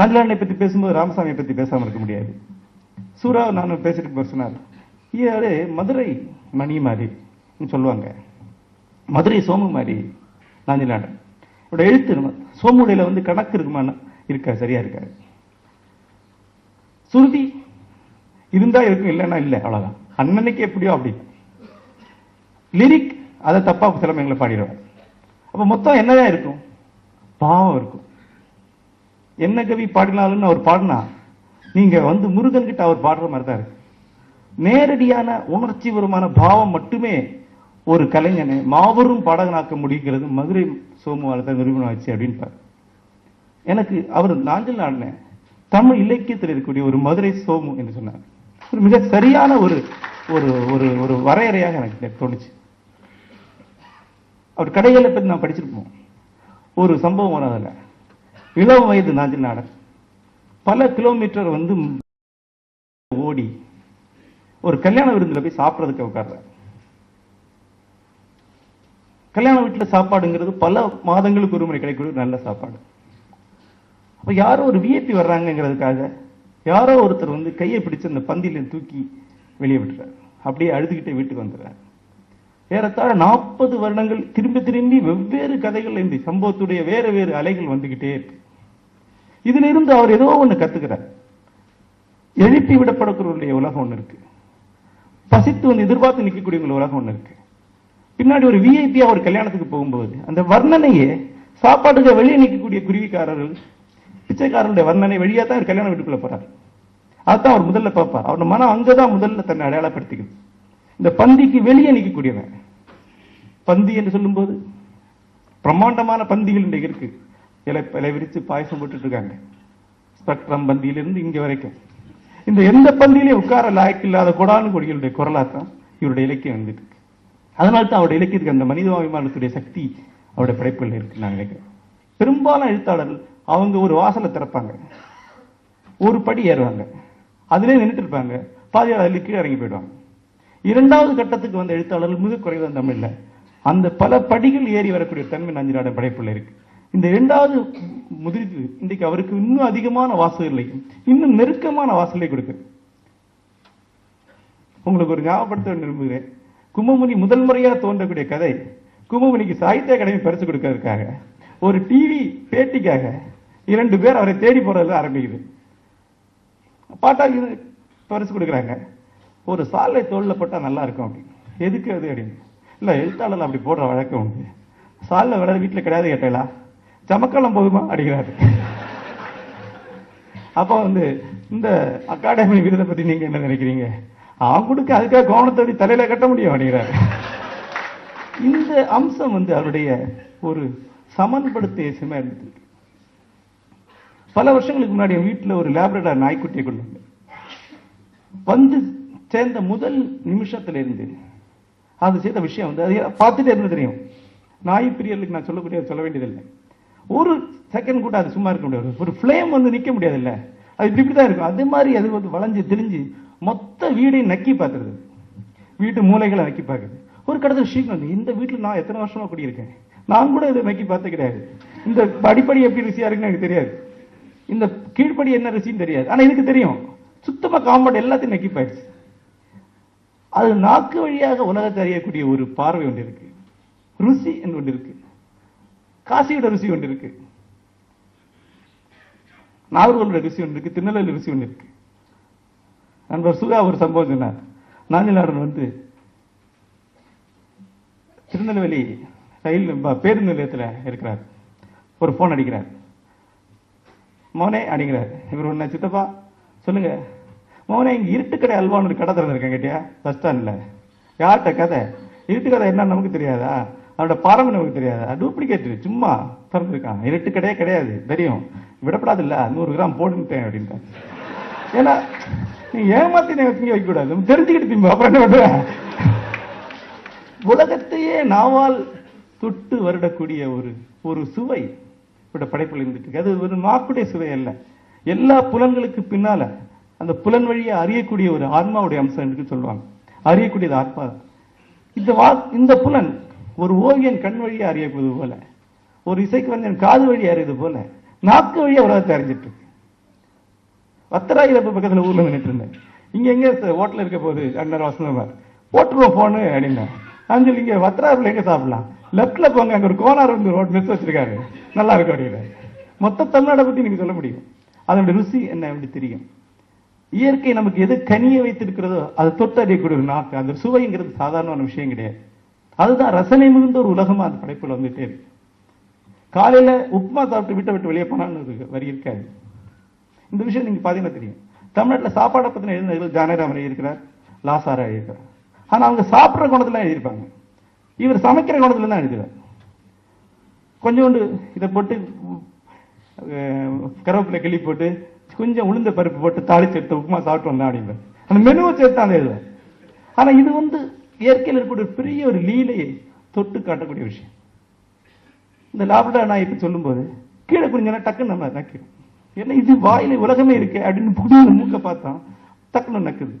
நாஞ்சிலாண்டனை பத்தி பேசும்போது ராமசாமியை பத்தி பேசாம இருக்க முடியாது. சூரா நான் பேசிட்டு பர்சனார் யாரு மதுரை மணி மாதிரி சொல்லுவாங்க, மதுரை சோமு மாதிரி நாஞ்சிலாண்டன். இவரோட எழுத்து சோமுடையில வந்து கணக்கு இருக்குமா இருக்கா, சரியா இருக்காரு. சுருதி இருந்தா இருக்கும், இல்லைன்னா இல்லை, அவ்வளவுதான். அண்ணனுக்கு எப்படியோ அப்படி. லிரிக் அதை தப்பா சில எங்களை பாடிடுவார். அப்ப மொத்தம் என்னதான் இருக்கும், பாவம் இருக்கும். என்ன கவி பாடினாலும் அவர் பாடினா நீங்க வந்து முருகன் கிட்ட அவர் பாடுற மாதிரி தான் இருக்கு. நேரடியான உணர்ச்சிபூர்வமான பாவம் மட்டுமே ஒரு கலைஞனை மாபெரும் பாடகனாக்க முடிகிறது மதுரை சோமுவால தான் நிரூபணம் ஆச்சு அப்படின்னு. எனக்கு அவர் நாஞ்சிலாண்டனை தமிழ் இலக்கியத்தில் இருக்கக்கூடிய ஒரு மதுரை சோமு என்று சொன்னார். ஒரு மிக சரியான ஒரு ஒரு ஒரு வரையறையாக எனக்கு தோணுச்சு. அவர் கடைகளை பற்றி நான் படிச்சிருப்போம். ஒரு சம்பவம் வராதுல, இளம் வயது நாஞ்சிலாண்டன் பல கிலோமீட்டர் வந்து ஓடி ஒரு கல்யாண விருந்துல போய் சாப்பிட்றதுக்கு உட்கார்றார். கல்யாண வீட்டுல சாப்பாடுங்கிறது பல மாதங்களுக்கு ஒரு முறை கிடைக்கக்கூடிய நல்ல சாப்பாடு. அப்ப யாரோ ஒரு விஐபி வர்றாங்கிறதுக்காக யாரோ ஒருத்தர் வந்து கையை பிடிச்சு அந்த பந்தியில தூக்கி வெளியே விட்டுறாரு. அப்படியே அழுதுகிட்டே வீட்டுக்கு வந்துடுறாரு. ஏறத்தாழ 40 வருடங்கள் திரும்பி திரும்பி வெவ்வேறு கதைகள் இந்த சம்பவத்துடைய வேற வேறு அலைகள் வந்துகிட்டே இருக்கு. இதுல இருந்து அவர் ஏதோ ஒண்ணு கத்துக்கிறார். எழுப்பி விடப்படக்கூடிய உலகம் ஒண்ணு இருக்கு, பசித்து வந்து எதிர்பார்த்து நிற்கக்கூடிய உலகம் ஒண்ணு இருக்கு. பின்னாடி ஒரு விஐபி அவர் கல்யாணத்துக்கு போகும்போது அந்த வர்ணனையே சாப்பாட்டுக்கு வெளியே நிற்கக்கூடிய குருவிக்காரர்கள் பிச்சைக்காரருடைய வர்ணனை வழியா தான் அவர் கல்யாண வீட்டுக்குள்ள போறார். அதுதான் அவர் முதல்ல பார்ப்பார். அவருடைய மனம் அங்கதான் முதல்ல தன்னை அடையாளப்படுத்திக்கிறது. இந்த பந்திக்கு வெளியே நிற்கக்கூடியவன். பந்தி என்று சொல்லும் போது பிரம்மாண்டமான பந்திகள் இன்றைக்கு இருக்கு. இலை விரிச்சு பாயசம் போட்டுட்டு இருக்காங்க. ஸ்பெக்ட்ரம் பந்தியிலிருந்து இங்க வரைக்கும் இந்த எந்த பந்தியிலையும் உட்கார லாய்க்கு இல்லாத கொடானு கொடிகளுடைய குரலாத்தான் இவருடைய இலக்கியம் வந்துட்டு இருக்கு. அதனால தான் அவருடைய இலக்கியத்துக்கு அந்த மனிதாபிமானத்துடைய சக்தி அவருடைய படைப்புகள் இருக்கு நான் நினைக்கிறேன். பெரும்பாலும் எழுத்தாளர்கள் அவங்க ஒரு வாசலை திறப்பாங்க, ஒரு படி ஏறுவாங்க, அதிலே நின்றுட்டு இருப்பாங்க, பாதியார் அதில் கீழே இறங்கி போயிடுவாங்க. இரண்டாவது கட்டத்துக்கு வந்த எழுத்தாளர்கள் மிக குறைவான தமிழ்ல அந்த பல படிகள் ஏறி வரக்கூடிய தன்மை நாஞ்சிலாண்டன் படைப்புள்ள இருக்கு. இந்த இரண்டாவது முதிர்வு இன்றைக்கு அவருக்கு இன்னும் அதிகமான வாசகர்களையும் இன்னும் நெருக்கமான வாசலை கொடுக்கு. உங்களுக்கு ஒரு ஞாபகப்படுத்த விரும்புகிறேன். கும்பமுனி முதல் முறையா தோன்றக்கூடிய கதை கும்பமுனிக்கு சாகித்ய அகாடமி பரிசு கொடுக்கறதுக்காக ஒரு டிவி பேட்டிக்காக 2 பேர் அவரை தேடி போறது ஆரம்பிக்குது. பாட்டா பரிசு கொடுக்குறாங்க. ஒரு சாலை தோல்ல போட்டா நல்லா இருக்கும் அப்படின்னு. எதுக்கு அது அப்படின்னு. இல்ல எழுத்தாளர் அப்படி போடுற வழக்கம் உண்டு. சாலில் விளையாட வீட்டுல கிடையாது கேட்டா சமக்காலம் போகுமா அப்படிங்கிறாரு. அப்ப வந்து இந்த அகாடமி விருதை பத்தி நீங்க என்ன நினைக்கிறீங்க? அவன் கொடுக்க அதுக்காக கோணத்தோடி தலையில கட்ட முடியும் அப்படிங்கிறாரு. இந்த அம்சம் வந்து அவருடைய ஒரு சமன்படுத்திய சிமை இருந்தது. பல வருஷங்களுக்கு முன்னாடி வீட்டுல ஒரு லேப்ரடார் நாய்க்குட்டியை கொண்டு வந்து சேர்ந்த முதல் நிமிஷத்துல இருந்து அது செய்த விஷயம் வந்து அது பார்த்துட்டே இருந்து தெரியும். நாய் பிரியர்களுக்கு நான் சொல்லக்கூடிய சொல்ல வேண்டியதில்லை. ஒரு செகண்ட் கூட அது சும்மா இருக்க முடியாது. ஒரு ஃபிளேம் வந்து நிக்க முடியாது இல்ல, அது இப்படிதான் இருக்கும். அதே மாதிரி அது வந்து வளைஞ்சு திரிஞ்சு மொத்த வீடையும் நக்கி பார்த்துருது, வீட்டு மூளைகளை நக்கி பார்க்குது. ஒரு கடத்தில் ஷீக் வந்து இந்த வீட்டுல நான் எத்தனை வருஷமா குடியிருக்கேன், நான் கூட இதை நக்கி பார்த்து கிடையாது. இந்த படிப்படி எப்படி ருசியா இருக்குன்னு எனக்கு தெரியாது, இந்த கீழ்ப்படி என்ன ருசின்னு தெரியாது. ஆனா இதுக்கு தெரியும், சுத்தமா காம்பவுண்ட் எல்லாத்தையும் நக்கி போயிடுச்சு. அது நாக்கு வழியாக உலகத்தை அறியக்கூடிய ஒரு பார்வை ஒன்று இருக்கு. ருசி என்று ஒன்று இருக்கு, காசியோட ருசி ஒன்று இருக்கு, நாகர்கோவிலோட ருசி ஒன்று இருக்கு, திருநெல்வேலி ருசி ஒன்று இருக்கு. நண்பர் சுகா ஒரு சம்பவம் சொன்னார். நாஞ்சிலாண்டன் வந்து திருநெல்வேலி ரயில் பேருந்து நிலையத்தில் இருக்கிறார். ஒரு போன் அடிக்கிறார். மோனே அடிக்கிறார். இவர் ஒண்ணு சித்தப்பா சொல்லுங்க. மோனே இங்க இருட்டுக்கடை அல்வான்னு ஒரு கடை திறந்திருக்கேன் கேட்டியா பஸ் ஸ்டாண்ட்ல. யார்கிட்ட கதை? இருட்டு கதை என்ன நமக்கு தெரியாதா? அவனோட பாரம்பரியம் நமக்கு தெரியாதா? டூப்ளிகேட் சும்மா திறந்திருக்கான். இருட்டு கடையே கிடையாது தெரியும், விடப்படாது இல்ல, 100 கிராம் போடுன்ட்டேன் அப்படின்ட்டு. ஏன்னா நீ ஏமாத்தி திங்க வைக்க கூடாது, தெரிஞ்சுக்கிட்டு திம்ப. அப்புறம் என்ன பண்ற? உலகத்தையே நாவால் தொட்டு வருடக்கூடிய ஒரு சுவை படைப்பில் இருந்துட்டு. அது ஒரு நாக்குடைய சுவை அல்ல, எல்லா புலன்களுக்கு பின்னால அந்த புலன் வழியை அறியக்கூடிய ஒரு ஆன்மாவுடைய அம்சம் என்று சொல்லுவாங்க. அறியக்கூடியது ஆத்மா. இந்த புலன் ஒரு ஓவியன் கண் வழியை அறியப்படுவது போல, ஒரு இசைக்கு வந்து காது வழி அறியது போல, நாக்கு வழியா உலகத்தை அறிஞ்சிட்டு இருக்கு. வத்தராயில பக்கத்துல ஊர்ல நின்றுட்டு இருந்தேன். இங்க எங்க ஹோட்டல் இருக்க போகுது அண்ணன் வசந்தகுமார், போட்டுருவோம் போனு அப்படின்னா. அஞ்சல் இங்க வத்தராயில எங்க சாப்பிடலாம், லெப்ட்ல போங்க, அங்க ஒரு கோனார் வந்து ரோட் மெஸ் வச்சிருக்காரு, நல்லா இருக்கும் அப்படின்னு. மொத்த தமிழ்நாடை பத்தி நீங்க சொல்ல முடியும். அதனுடைய ருசி என்ன அப்படி தெரியும். இயற்கை நமக்கு எது கனிய வைத்திருக்கிறதோ அது தொட்டு அறியக்கூடிய ஒரு நாக்கு. அந்த சுவைங்கிறது சாதாரணமான விஷயம் கிடையாது. அதுதான் ரசனை மிகுந்த ஒரு உலகமா அந்த படைப்புல வந்துட்டே இருக்கு. காலையில உப்புமா சாப்பிட்டு விட்டு வெளியே போனான்னு வரி இருக்காது. இந்த விஷயம் நீங்க பாத்தீங்கன்னா தெரியும். தமிழ்நாட்டில் சாப்பாடை பத்தின எழுதினர்கள் ஜானகிராமன் எழுதியிருக்கிறார், லாசாரா எழுதியிருக்கிறார். ஆனா அவங்க சாப்பிட்ற குணத்துல எழுதியிருப்பாங்க, இவர் சமைக்கிற குணத்துல தான் எழுதுவார். கொஞ்சோண்டு இதை போட்டு கருவேப்பிலை கிள்ளி போட்டு கொஞ்சம் உளுந்த பருப்பு போட்டு தாளிச்சு எடுத்து உப்புமா சாப்பிட்டு வந்தான் அப்படின்பார். அந்த மெனுவை சேர்த்து தான் எழுதுவார். ஆனா இது இயற்கையில் இருக்கக்கூடிய பெரிய ஒரு லீலையை தொட்டு காட்டக்கூடிய விஷயம். இந்த லாப்டா நான் இப்ப சொல்லும் போது கீழே குடிஞ்சா டக்குன்னு நம்ம நக்கிறோம். ஏன்னா இது வாயில உலகமே இருக்கு அப்படின்னு புடிய மூக்க பார்த்தா டக்குன்னு நக்குது.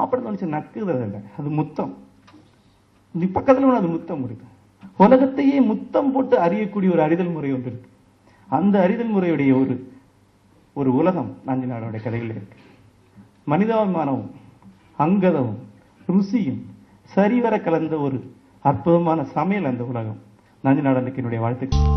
அப்படி நினைச்சு நக்குறது இல்லை, அது முத்தம். நீ பக்கத்துல அது முத்தம் இருக்கு. உலகத்தையே முத்தம் போட்டு அறியக்கூடிய ஒரு அறிதல் முறை ஒன்று இருக்கு. அந்த அறிதல் முறையுடைய ஒரு உலகம் நஞ்சு நாடோட கதைகள் இருக்கு. மனிதாபிமானமும் அங்கதமும் ருசியும் சரிவர கலந்த ஒரு அற்புதமான சமையல் அந்த உலகம். நஞ்சு நாடனுக்கு என்னுடைய வாழ்த்துக்கள்.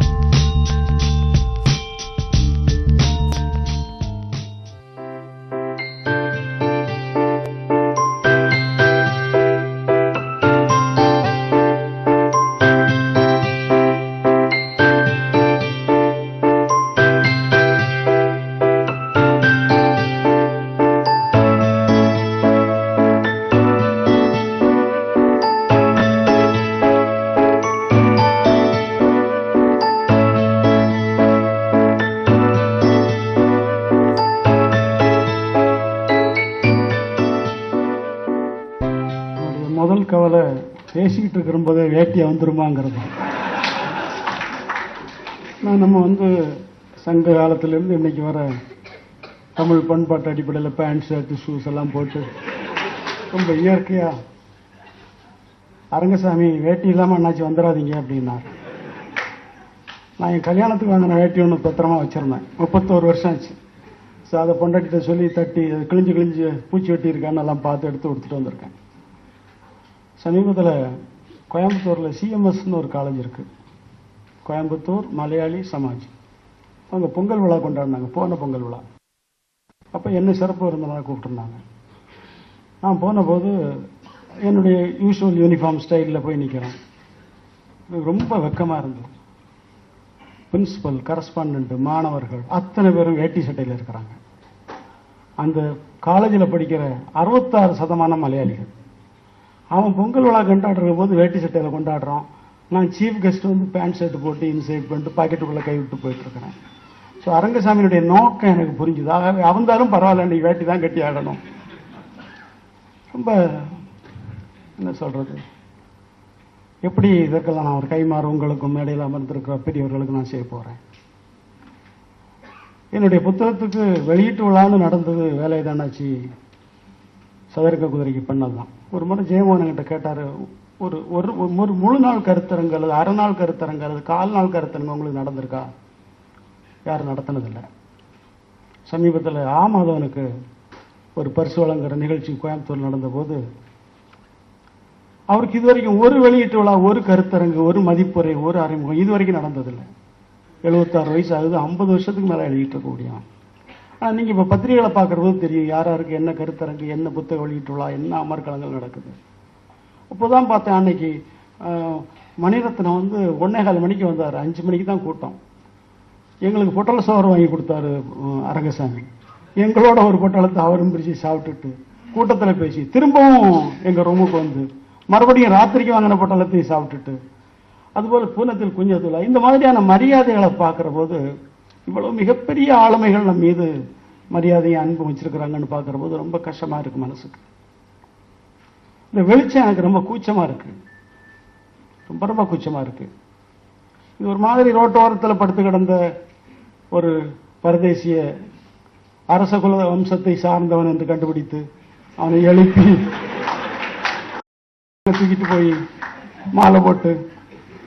முதல் கவலை பேசிக்கிட்டு இருக்கிறபோதே வேட்டியை வந்துருமாங்கிறது. நம்ம சங்க காலத்திலேருந்து இன்னைக்கு வர தமிழ் பண்பாட்டு அடிப்படையில் பேண்ட் ஷர்ட்டு ஷூஸ் எல்லாம் போட்டு ரொம்ப இயற்கையா அரங்கசாமி வேட்டி இல்லாமல் அண்ணாச்சி வந்துடாதீங்க அப்படின்னா. நான் என் கல்யாணத்துக்கு வாங்கின வேட்டி ஒன்று பத்திரமா வச்சிருந்தேன், 31 வருஷம் ஆச்சு. ஸோ அதை பொண்டாட்டிட்ட சொல்லி தட்டி அது கிழிஞ்சு பூச்சி வெட்டி இருக்கான்னு எல்லாம் பார்த்து எடுத்து கொடுத்துட்டு வந்திருக்கேன். சமீபத்தில் கோயம்புத்தூரில் சிஎம்எஸ்ன்னு ஒரு காலேஜ் இருக்குது, கோயம்புத்தூர் மலையாளி சமாஜ். அவங்க பொங்கல் விழா கொண்டாடினாங்க, போன பொங்கல் விழா. அப்போ என்ன சிறப்பு விருந்தினராக கூப்பிட்டுருந்தாங்க. நான் போன போது என்னுடைய யூஸ்வல் யூனிஃபார்ம் ஸ்டைலில் போய் நிற்கிறேன். ரொம்ப வெக்கமாக இருந்தது. பிரின்சிபல், கரஸ்பாண்டன்ட், மாணவர்கள் அத்தனை பேரும் வேட்டி சட்டையில் இருக்கிறாங்க. அந்த காலேஜில் படிக்கிற 66% மலையாளிகள். அவன் பொங்கல் விழா கொண்டாடுற போது வேட்டி சட்டையில் கொண்டாடுறான். நான் சீஃப் கெஸ்ட் பேண்ட் ஷர்ட் போட்டு இன்சைட் பண்ணிட்டு பாக்கெட்டுக்குள்ளே கை விட்டு போயிட்டு இருக்கிறேன். ஸோ அரங்கசாமியினுடைய நோக்கம் எனக்கு புரிஞ்சுது. ஆகவே அவந்தாலும் பரவாயில்ல, நீ வேட்டி தான் கட்டி ஆடணும். ரொம்ப என்ன சொல்றது, எப்படி இதற்கெல்லாம் நான் ஒரு கைமாறு உங்களுக்கும் மேடையில் அமர்ந்திருக்கிற பெரியவர்களுக்கு நான் செய்ய போறேன். என்னுடைய புத்தகத்துக்கு வெளியீட்டு விழான்னு நடந்தது வேலை தானாச்சு, சதுரக்க குதிரைக்கு பண்ணதுதான். ஒரு முறை ஜெயமோகன் கிட்ட கேட்டாரு, ஒரு ஒரு முழு நாள் கருத்தரங்கு அல்லது அரை நாள் கருத்தரங்கு அல்லது 1/4 நாள் கருத்தரங்கு உங்களுக்கு நடந்திருக்கா? யாரும் நடத்தினதில்லை. சமீபத்தில் ஆமாதவனுக்கு ஒரு பரிசு வழங்குற நிகழ்ச்சி கோயம்புத்தூர் நடந்த போது அவருக்கு இதுவரைக்கும் ஒரு வெளியீட்டு விழா, ஒரு கருத்தரங்கு, ஒரு மதிப்புரை, ஒரு அறிமுகம் இதுவரைக்கும் நடந்ததில்லை. 76 வயசு ஆகுது, 50 வருஷத்துக்கு மேலே எழுதிட்டு இருக்க முடியும். ஆனால் நீங்கள் இப்போ பத்திரிகைகளை பார்க்குறது தெரியும் யார் யாருக்கு என்ன கருத்தரங்கு, என்ன புத்தக வெளியீட்டு விழா, என்ன அமர்க்களங்கள் நடக்குது. அப்போதான் பார்த்தேன், அன்னைக்கு மணிரத்னம் 1:15 மணிக்கு வந்தார், 5 மணிக்கு தான் கூட்டம். எங்களுக்கு பொட்டல சோறு வாங்கி கொடுத்தாரு அரங்கசாமி. எங்களோட ஒரு பொட்டலத்தை அவரும் பிரிச்சு சாப்பிட்டுட்டு கூட்டத்தில் பேசி திரும்பவும் எங்கள் ரூமுக்கு மறுபடியும் ராத்திரிக்கு வாங்கின பொட்டலத்தையும் சாப்பிட்டுட்டு, அதுபோல பூனத்தில் குஞ்சதுல இந்த மாதிரியான மரியாதைகளை பார்க்குற போது, இவ்வளவு மிகப்பெரிய ஆளுமைகள் நம்ம மீது மரியாதையை அன்பு வச்சிருக்கிறாங்கன்னு பார்க்குற போது ரொம்ப கஷ்டமா இருக்கு மனசுக்கு. இந்த வெளிச்சம் எனக்கு ரொம்ப கூச்சமா இருக்கு, ரொம்ப ரொம்ப கூச்சமா இருக்கு. இது ஒரு மாதிரி ரோட்டோரத்தில் படுத்து கிடந்த ஒரு பரதேசிய அரசகுல வம்சத்தை சார்ந்தவன் என்று கண்டுபிடித்து அவனை எழுப்பி தூக்கிட்டு போய் மாலை போட்டு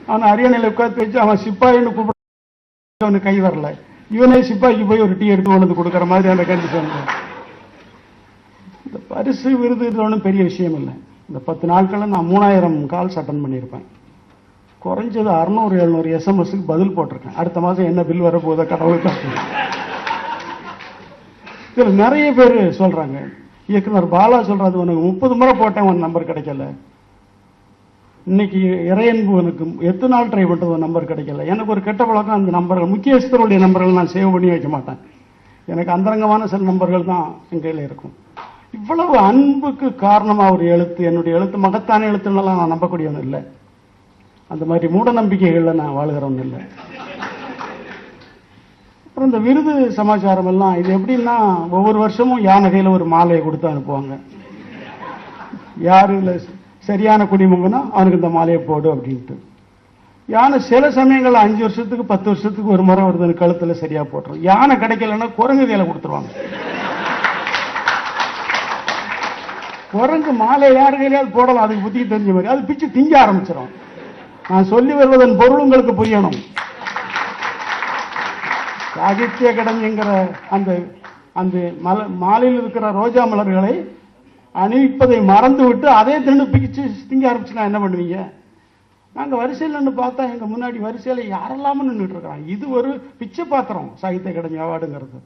அவனை அரியணையில் உட்காந்து வச்சு அவன் சிப்பாயின்னு கூப்பிட அவனுக்கு கை வரல. இவனே சிப்பாய்க்கு போய் ஒரு டீ எடுத்து கொண்டு வந்து கொடுக்குற மாதிரியான கண்டிஷன். இந்த பரிசு விருது இது ஒன்றும் பெரிய விஷயம் இல்லை. இந்த 10 நாட்களில் நான் 3000 கால்ஸ் அட்டன் பண்ணியிருப்பேன். குறைஞ்சது 600-700 எஸ்எம்எஸ்க்கு பதில் போட்டிருக்கேன். அடுத்த மாதம் என்ன பில் வரப்போதோ கடவுள் காட்டு. இதில் நிறைய பேர் சொல்றாங்க, இயக்குனர் பாலா சொல்றது, உனக்கு 30 முறை போட்டேன் உன் நம்பர் கிடைக்கல. இன்னைக்கு இறையன்பு எனக்கு எத்தனை நாள் ட்ரை பண்றது உன் நம்பர் கிடைக்கல. எனக்கு ஒரு கெட்ட பழக்கம், அந்த நம்பர்கள் முக்கியஸ்தருடைய நம்பர்கள் நான் சேவ் பண்ணி வைக்க மாட்டேன். எனக்கு அந்தரங்கமான சில நம்பர்கள் தான் என் கையில் இருக்கும். இவ்வளவு அன்புக்கு காரணமா ஒரு எழுத்து, என்னுடைய எழுத்து மகத்தான எழுத்துன்னெல்லாம் நான் நம்பக்கூடியவன் இல்லை. அந்த மாதிரி மூட நம்பிக்கைகள்ல நான் வாழ்கிறவன் இல்லை. அப்புறம் இந்த விருது சமாச்சாரம் எல்லாம் இது எப்படின்னா, ஒவ்வொரு வருஷமும் யானை கையில ஒரு மாலையை கொடுத்து அனுப்புவாங்க. யாரு இல்ல சரியான குடிமகனா அவனுக்கு இந்த மாலையை போடு அப்படின்ட்டு. யானை சில சமயங்கள்ல 5 வருஷத்துக்கு 10 வருஷத்துக்கு ஒரு முறை வருது கழுத்துல சரியா போட்டுரும். யானை கிடைக்கலன்னா குரங்கு கையில கொடுத்துருவாங்க. குரங்கு மாலை யாரு கையிலாவது போடலாம், அதுக்கு புத்தி தெரிஞ்ச மாதிரி அது பிச்சு திங்க ஆரம்பிச்சிடும். நான் சொல்லி வருவதன் பொருள் உங்களுக்கு புரியணும். சாகித்ய அகாடமிங்கிற அந்த அந்த மாலையில் இருக்கிற ரோஜா மலர்களை அணிவிப்பதை மறந்து விட்டு அதே தின்னு பிச்சு திங்க ஆரம்பிச்சுன்னா என்ன பண்ணுவீங்க? நாங்க வரிசையில் நின்று பார்த்தா எங்க முன்னாடி வரிசையில யாரெல்லாம நின்றுட்டு இருக்கிறாங்க. இது ஒரு பிச்சை பாத்திரம் சாகித்ய அகாடமி அவார்டுங்கிறது.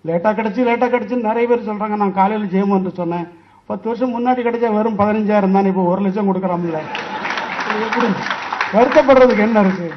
லேட்டா கிடைச்சுன்னு நிறைய பேர் சொல்றாங்க. நான் காலையில் ஜெயமோகன் சொன்னேன், 10 வருஷம் முன்னாடி கிடைச்சா வெறும் 15,000 தானே, இப்போ 1 லட்சம் கொடுக்குறாங்கல்ல. எப்படி வருத்தப்படுறதுக்கு என்ன இருக்கு?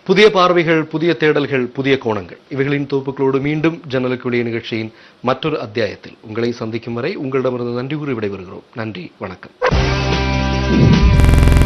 புதிய பார்வைகள், புதிய தேடல்கள், புதிய கோணங்கள், இவைகளின் தொகுப்புகளோடு மீண்டும் ஜன்னலுக்குரிய நிகழ்ச்சியின் மற்றொரு அத்தியாயத்தில் உங்களை சந்திக்கும் வரை உங்களிடமிருந்து நன்றி கூறி விடைபெறுகிறோம். நன்றி, வணக்கம்.